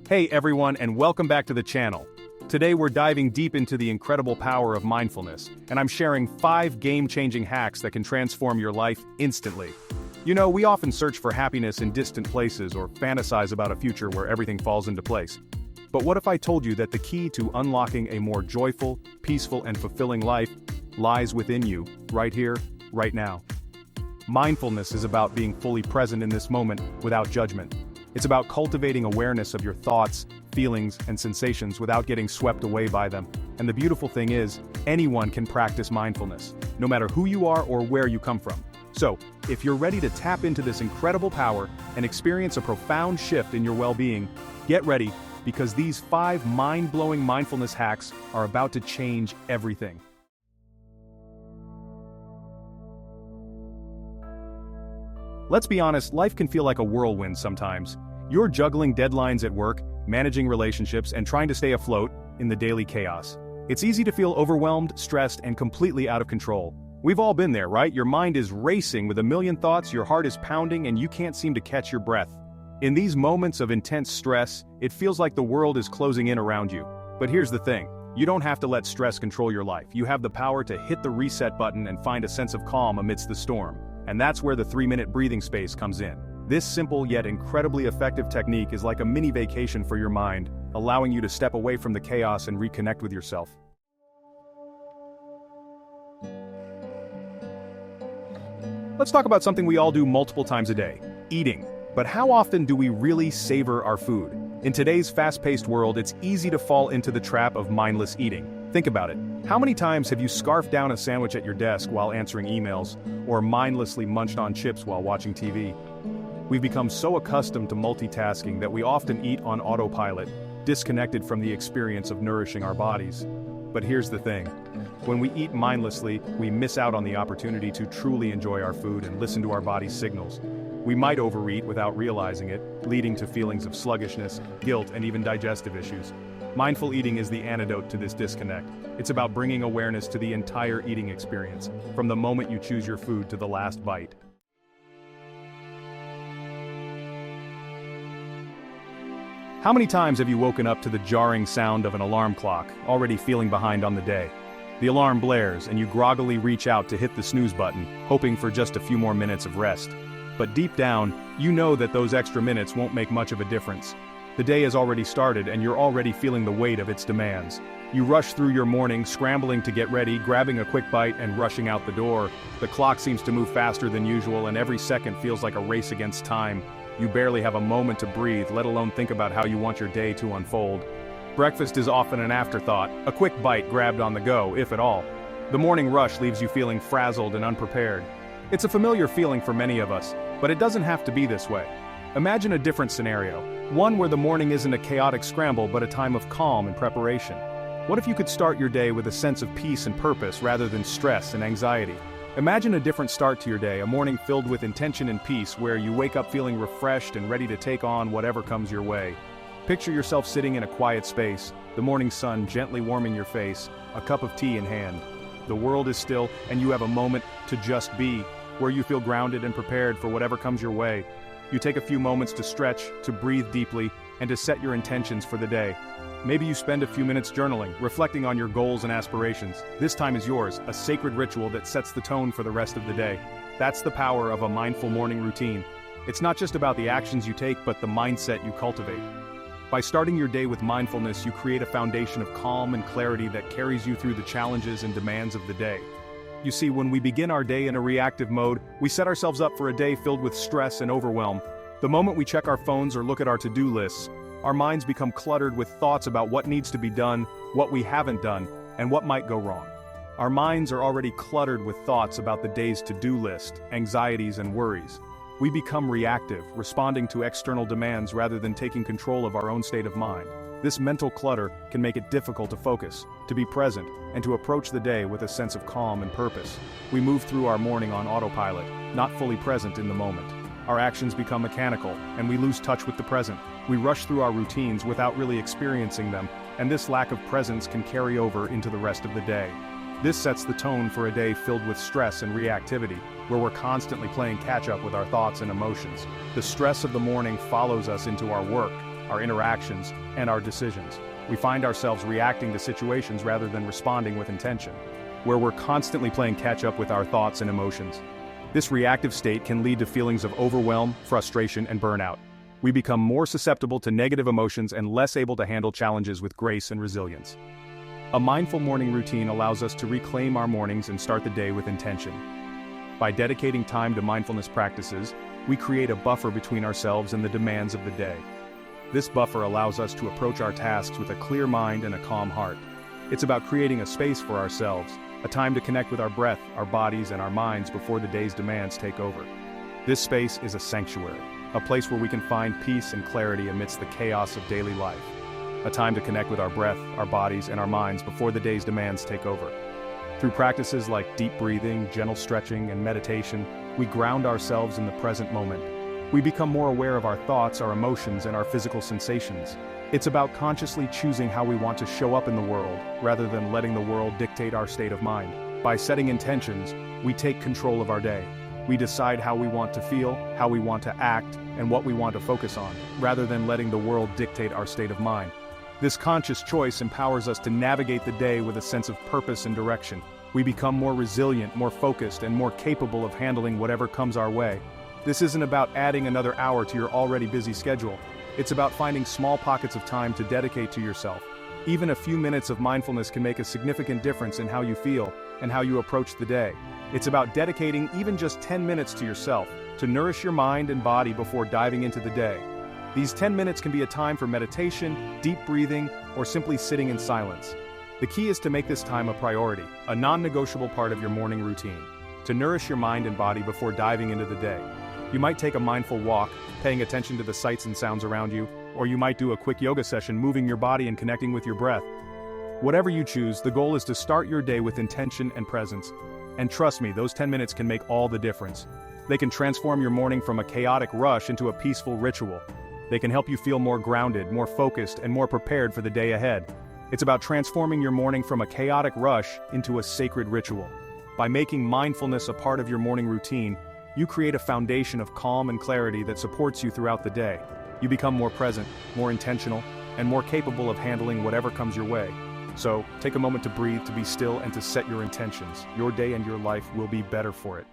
Hey everyone, and welcome back to the channel. Today we're diving deep into the incredible power of mindfulness, and I'm sharing 5 game-changing hacks that can transform your life instantly. You know, we often search for happiness in distant places or fantasize about a future where everything falls into place. But what if I told you that the key to unlocking a more joyful, peaceful, and fulfilling life lies within you, right here, right now? Mindfulness is about being fully present in this moment without judgment. It's about cultivating awareness of your thoughts, feelings, and sensations without getting swept away by them. And the beautiful thing is, anyone can practice mindfulness, no matter who you are or where you come from. So, if you're ready to tap into this incredible power and experience a profound shift in your well-being, get ready, because these 5 mind-blowing mindfulness hacks are about to change everything. Let's be honest, life can feel like a whirlwind sometimes. You're juggling deadlines at work, managing relationships, and trying to stay afloat in the daily chaos. It's easy to feel overwhelmed, stressed, and completely out of control. We've all been there, right? Your mind is racing with a million thoughts, your heart is pounding, and you can't seem to catch your breath. In these moments of intense stress, it feels like the world is closing in around you. But here's the thing. You don't have to let stress control your life. You have the power to hit the reset button and find a sense of calm amidst the storm. And that's where the 3-minute breathing space comes in. This simple yet incredibly effective technique is like a mini vacation for your mind, allowing you to step away from the chaos and reconnect with yourself. Let's talk about something we all do multiple times a day: eating. But how often do we really savor our food? In today's fast-paced world, it's easy to fall into the trap of mindless eating. Think about it. How many times have you scarfed down a sandwich at your desk while answering emails, or mindlessly munched on chips while watching TV? We've become so accustomed to multitasking that we often eat on autopilot, disconnected from the experience of nourishing our bodies. But here's the thing. When we eat mindlessly, we miss out on the opportunity to truly enjoy our food and listen to our body's signals. We might overeat without realizing it, leading to feelings of sluggishness, guilt, and even digestive issues. Mindful eating is the antidote to this disconnect. It's about bringing awareness to the entire eating experience, from the moment you choose your food to the last bite. How many times have you woken up to the jarring sound of an alarm clock, already feeling behind on the day? The alarm blares, and you groggily reach out to hit the snooze button, hoping for just a few more minutes of rest. But deep down, you know that those extra minutes won't make much of a difference. The day has already started, and you're already feeling the weight of its demands. You rush through your morning, scrambling to get ready, grabbing a quick bite, and rushing out the door. The clock seems to move faster than usual, and every second feels like a race against time. You barely have a moment to breathe, let alone think about how you want your day to unfold. Breakfast is often an afterthought, a quick bite grabbed on the go, if at all. The morning rush leaves you feeling frazzled and unprepared. It's a familiar feeling for many of us, but it doesn't have to be this way. Imagine a different scenario, one where the morning isn't a chaotic scramble but a time of calm and preparation. What if you could start your day with a sense of peace and purpose rather than stress and anxiety? Imagine a different start to your day, a morning filled with intention and peace where you wake up feeling refreshed and ready to take on whatever comes your way. Picture yourself sitting in a quiet space, the morning sun gently warming your face, a cup of tea in hand. The world is still, and you have a moment to just be, where you feel grounded and prepared for whatever comes your way. You take a few moments to stretch, to breathe deeply, and to set your intentions for the day. Maybe you spend a few minutes journaling, reflecting on your goals and aspirations. This time is yours, a sacred ritual that sets the tone for the rest of the day. That's the power of a mindful morning routine. It's not just about the actions you take, but the mindset you cultivate. By starting your day with mindfulness, you create a foundation of calm and clarity that carries you through the challenges and demands of the day. You see, when we begin our day in a reactive mode, we set ourselves up for a day filled with stress and overwhelm. The moment we check our phones or look at our to-do lists, our minds become cluttered with thoughts about what needs to be done, what we haven't done, and what might go wrong. Our minds are already cluttered with thoughts about the day's to-do list, anxieties, and worries. We become reactive, responding to external demands rather than taking control of our own state of mind. This mental clutter can make it difficult to focus, to be present, and to approach the day with a sense of calm and purpose. We move through our morning on autopilot, not fully present in the moment. Our actions become mechanical, and we lose touch with the present. We rush through our routines without really experiencing them, and this lack of presence can carry over into the rest of the day. This sets the tone for a day filled with stress and reactivity, where we're constantly playing catch-up with our thoughts and emotions. The stress of the morning follows us into our work, our interactions, and our decisions. We find ourselves reacting to situations rather than responding with intention, where we're constantly playing catch-up with our thoughts and emotions. This reactive state can lead to feelings of overwhelm, frustration, and burnout. We become more susceptible to negative emotions and less able to handle challenges with grace and resilience. A mindful morning routine allows us to reclaim our mornings and start the day with intention. By dedicating time to mindfulness practices, we create a buffer between ourselves and the demands of the day. This buffer allows us to approach our tasks with a clear mind and a calm heart. It's about creating a space for ourselves, a time to connect with our breath, our bodies, and our minds before the day's demands take over. This space is a sanctuary, a place where we can find peace and clarity amidst the chaos of daily life. A time to connect with our breath, our bodies, and our minds before the day's demands take over. Through practices like deep breathing, gentle stretching, and meditation, we ground ourselves in the present moment. We become more aware of our thoughts, our emotions, and our physical sensations. It's about consciously choosing how we want to show up in the world, rather than letting the world dictate our state of mind. By setting intentions, we take control of our day. We decide how we want to feel, how we want to act, and what we want to focus on, rather than letting the world dictate our state of mind. This conscious choice empowers us to navigate the day with a sense of purpose and direction. We become more resilient, more focused, and more capable of handling whatever comes our way. This isn't about adding another hour to your already busy schedule. It's about finding small pockets of time to dedicate to yourself. Even a few minutes of mindfulness can make a significant difference in how you feel and how you approach the day. It's about dedicating even just 10 minutes to yourself, to nourish your mind and body before diving into the day. These 10 minutes can be a time for meditation, deep breathing, or simply sitting in silence. The key is to make this time a priority, a non-negotiable part of your morning routine, to nourish your mind and body before diving into the day. You might take a mindful walk, paying attention to the sights and sounds around you, or you might do a quick yoga session moving your body and connecting with your breath. Whatever you choose, the goal is to start your day with intention and presence. And trust me, those 10 minutes can make all the difference. They can transform your morning from a chaotic rush into a peaceful ritual. They can help you feel more grounded, more focused, and more prepared for the day ahead. It's about transforming your morning from a chaotic rush into a sacred ritual. By making mindfulness a part of your morning routine, you create a foundation of calm and clarity that supports you throughout the day. You become more present, more intentional, and more capable of handling whatever comes your way. So, take a moment to breathe, to be still, and to set your intentions. Your day and your life will be better for it.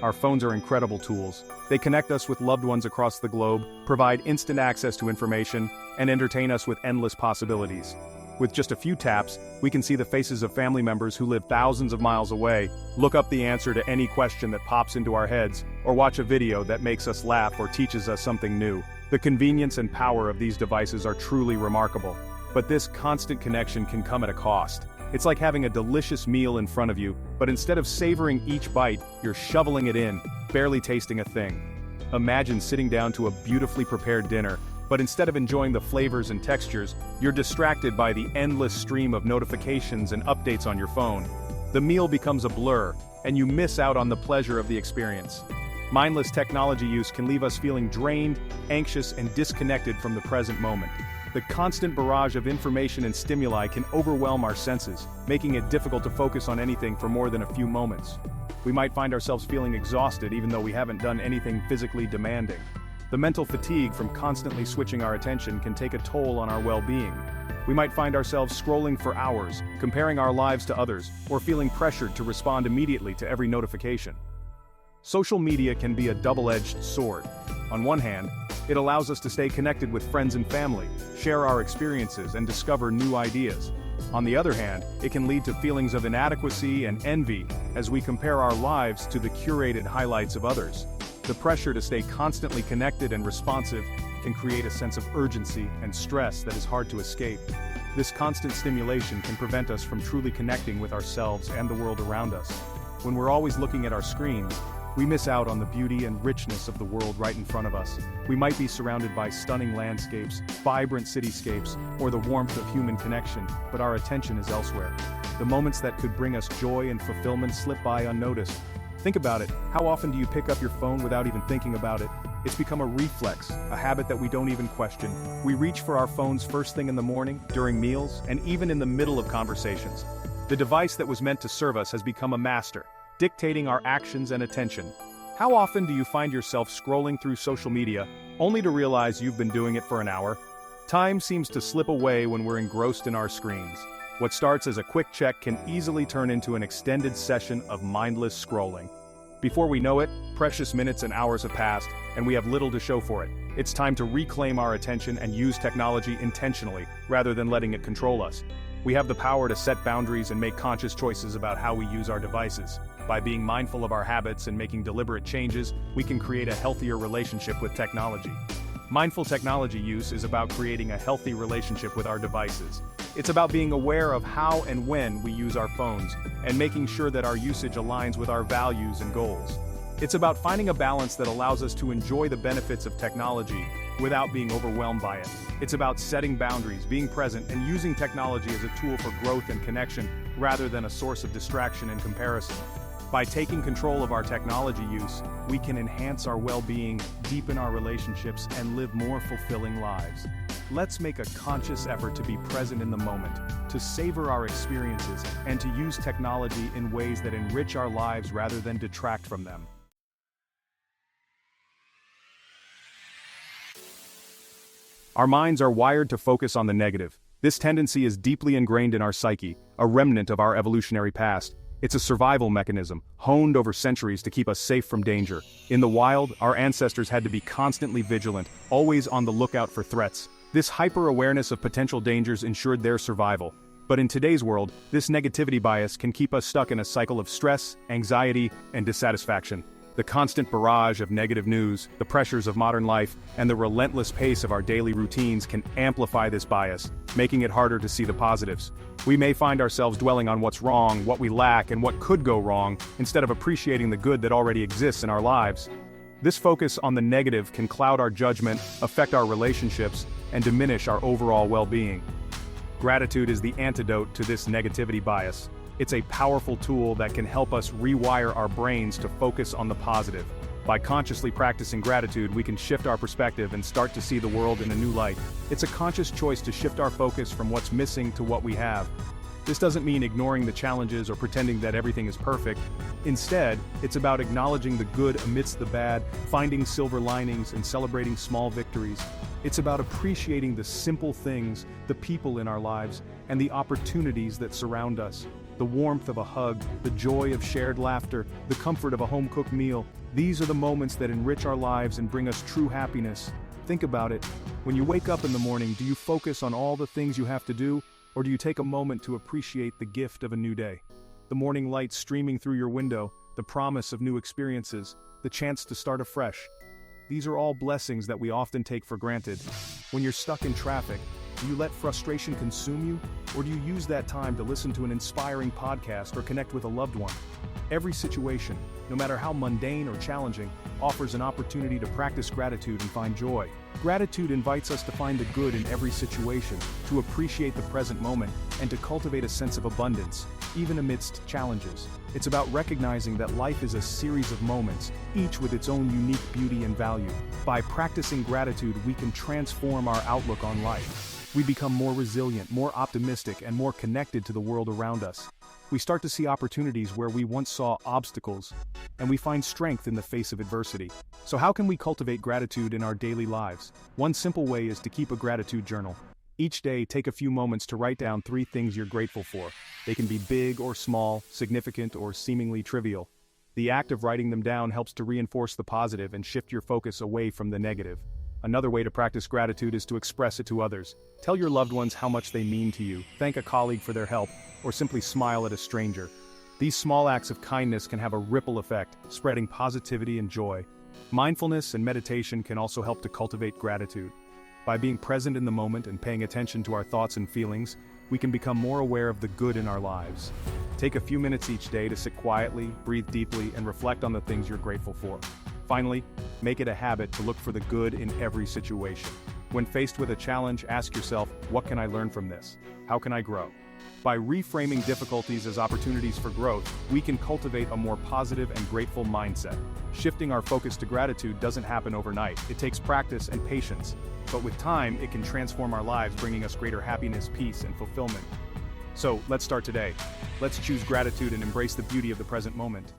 Our phones are incredible tools. They connect us with loved ones across the globe, provide instant access to information, and entertain us with endless possibilities. With just a few taps, we can see the faces of family members who live thousands of miles away, look up the answer to any question that pops into our heads, or watch a video that makes us laugh or teaches us something new. The convenience and power of these devices are truly remarkable. But this constant connection can come at a cost. It's like having a delicious meal in front of you, but instead of savoring each bite, you're shoveling it in, barely tasting a thing. Imagine sitting down to a beautifully prepared dinner, but instead of enjoying the flavors and textures, you're distracted by the endless stream of notifications and updates on your phone. The meal becomes a blur, and you miss out on the pleasure of the experience. Mindless technology use can leave us feeling drained, anxious, and disconnected from the present moment. The constant barrage of information and stimuli can overwhelm our senses, making it difficult to focus on anything for more than a few moments. We might find ourselves feeling exhausted even though we haven't done anything physically demanding. The mental fatigue from constantly switching our attention can take a toll on our well-being. We might find ourselves scrolling for hours, comparing our lives to others, or feeling pressured to respond immediately to every notification. Social media can be a double-edged sword. On one hand, it allows us to stay connected with friends and family, share our experiences, and discover new ideas. On the other hand, it can lead to feelings of inadequacy and envy as we compare our lives to the curated highlights of others. The pressure to stay constantly connected and responsive can create a sense of urgency and stress that is hard to escape. This constant stimulation can prevent us from truly connecting with ourselves and the world around us. When we're always looking at our screens, we miss out on the beauty and richness of the world right in front of us. We might be surrounded by stunning landscapes, vibrant cityscapes, or the warmth of human connection, but our attention is elsewhere. The moments that could bring us joy and fulfillment slip by unnoticed. Think about it. How often do you pick up your phone without even thinking about it? It's become a reflex, a habit that we don't even question. We reach for our phones first thing in the morning, during meals, and even in the middle of conversations. The device that was meant to serve us has become a master, dictating our actions and attention. How often do you find yourself scrolling through social media, only to realize you've been doing it for an hour? Time seems to slip away when we're engrossed in our screens. What starts as a quick check can easily turn into an extended session of mindless scrolling. Before we know it, precious minutes and hours have passed, and we have little to show for it. It's time to reclaim our attention and use technology intentionally, rather than letting it control us. We have the power to set boundaries and make conscious choices about how we use our devices. By being mindful of our habits and making deliberate changes, we can create a healthier relationship with technology. Mindful technology use is about creating a healthy relationship with our devices. It's about being aware of how and when we use our phones, and making sure that our usage aligns with our values and goals. It's about finding a balance that allows us to enjoy the benefits of technology without being overwhelmed by it. It's about setting boundaries, being present, and using technology as a tool for growth and connection rather than a source of distraction and comparison. By taking control of our technology use, we can enhance our well-being, deepen our relationships, and live more fulfilling lives. Let's make a conscious effort to be present in the moment, to savor our experiences, and to use technology in ways that enrich our lives rather than detract from them. Our minds are wired to focus on the negative. This tendency is deeply ingrained in our psyche, a remnant of our evolutionary past. It's a survival mechanism, honed over centuries to keep us safe from danger. In the wild, our ancestors had to be constantly vigilant, always on the lookout for threats. This hyper-awareness of potential dangers ensured their survival. But in today's world, this negativity bias can keep us stuck in a cycle of stress, anxiety, and dissatisfaction. The constant barrage of negative news, the pressures of modern life, and the relentless pace of our daily routines can amplify this bias, making it harder to see the positives. We may find ourselves dwelling on what's wrong, what we lack, and what could go wrong, instead of appreciating the good that already exists in our lives. This focus on the negative can cloud our judgment, affect our relationships, and diminish our overall well-being. Gratitude is the antidote to this negativity bias. It's a powerful tool that can help us rewire our brains to focus on the positive. By consciously practicing gratitude, we can shift our perspective and start to see the world in a new light. It's a conscious choice to shift our focus from what's missing to what we have. This doesn't mean ignoring the challenges or pretending that everything is perfect. Instead, it's about acknowledging the good amidst the bad, finding silver linings, and celebrating small victories. It's about appreciating the simple things, the people in our lives, and the opportunities that surround us. The warmth of a hug, the joy of shared laughter, the comfort of a home-cooked meal. These are the moments that enrich our lives and bring us true happiness. Think about it. When you wake up in the morning, do you focus on all the things you have to do, or do you take a moment to appreciate the gift of a new day? The morning light streaming through your window, the promise of new experiences, the chance to start afresh. These are all blessings that we often take for granted. When you're stuck in traffic, do you let frustration consume you, or do you use that time to listen to an inspiring podcast or connect with a loved one? Every situation, no matter how mundane or challenging, offers an opportunity to practice gratitude and find joy. Gratitude invites us to find the good in every situation, to appreciate the present moment, and to cultivate a sense of abundance, even amidst challenges. It's about recognizing that life is a series of moments, each with its own unique beauty and value. By practicing gratitude, we can transform our outlook on life. We become more resilient, more optimistic, and more connected to the world around us. We start to see opportunities where we once saw obstacles, and we find strength in the face of adversity. So how can we cultivate gratitude in our daily lives? One simple way is to keep a gratitude journal. Each day, take a few moments to write down 3 things you're grateful for. They can be big or small, significant or seemingly trivial. The act of writing them down helps to reinforce the positive and shift your focus away from the negative. Another way to practice gratitude is to express it to others. Tell your loved ones how much they mean to you, thank a colleague for their help, or simply smile at a stranger. These small acts of kindness can have a ripple effect, spreading positivity and joy. Mindfulness and meditation can also help to cultivate gratitude. By being present in the moment and paying attention to our thoughts and feelings, we can become more aware of the good in our lives. Take a few minutes each day to sit quietly, breathe deeply, and reflect on the things you're grateful for. Finally, make it a habit to look for the good in every situation. When faced with a challenge, ask yourself, what can I learn from this? How can I grow? By reframing difficulties as opportunities for growth, we can cultivate a more positive and grateful mindset. Shifting our focus to gratitude doesn't happen overnight. It takes practice and patience. But with time, it can transform our lives, bringing us greater happiness, peace, and fulfillment. So, let's start today. Let's choose gratitude and embrace the beauty of the present moment.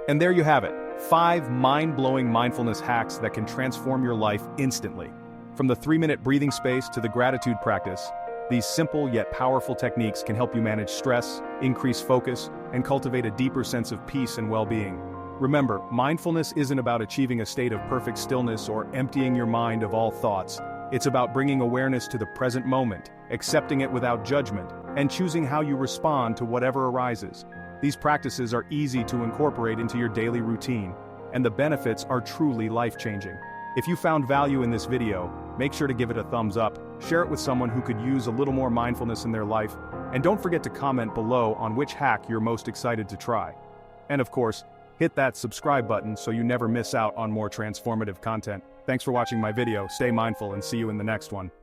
And there you have it, 5 mind-blowing mindfulness hacks that can transform your life instantly. From the 3-minute breathing space to the gratitude practice, these simple yet powerful techniques can help you manage stress, increase focus, and cultivate a deeper sense of peace and well-being. Remember, mindfulness isn't about achieving a state of perfect stillness or emptying your mind of all thoughts. It's about bringing awareness to the present moment, accepting it without judgment, and choosing how you respond to whatever arises. These practices are easy to incorporate into your daily routine, and the benefits are truly life-changing. If you found value in this video, make sure to give it a thumbs up, share it with someone who could use a little more mindfulness in their life, and don't forget to comment below on which hack you're most excited to try. And of course, hit that subscribe button so you never miss out on more transformative content. Thanks for watching my video, stay mindful and see you in the next one.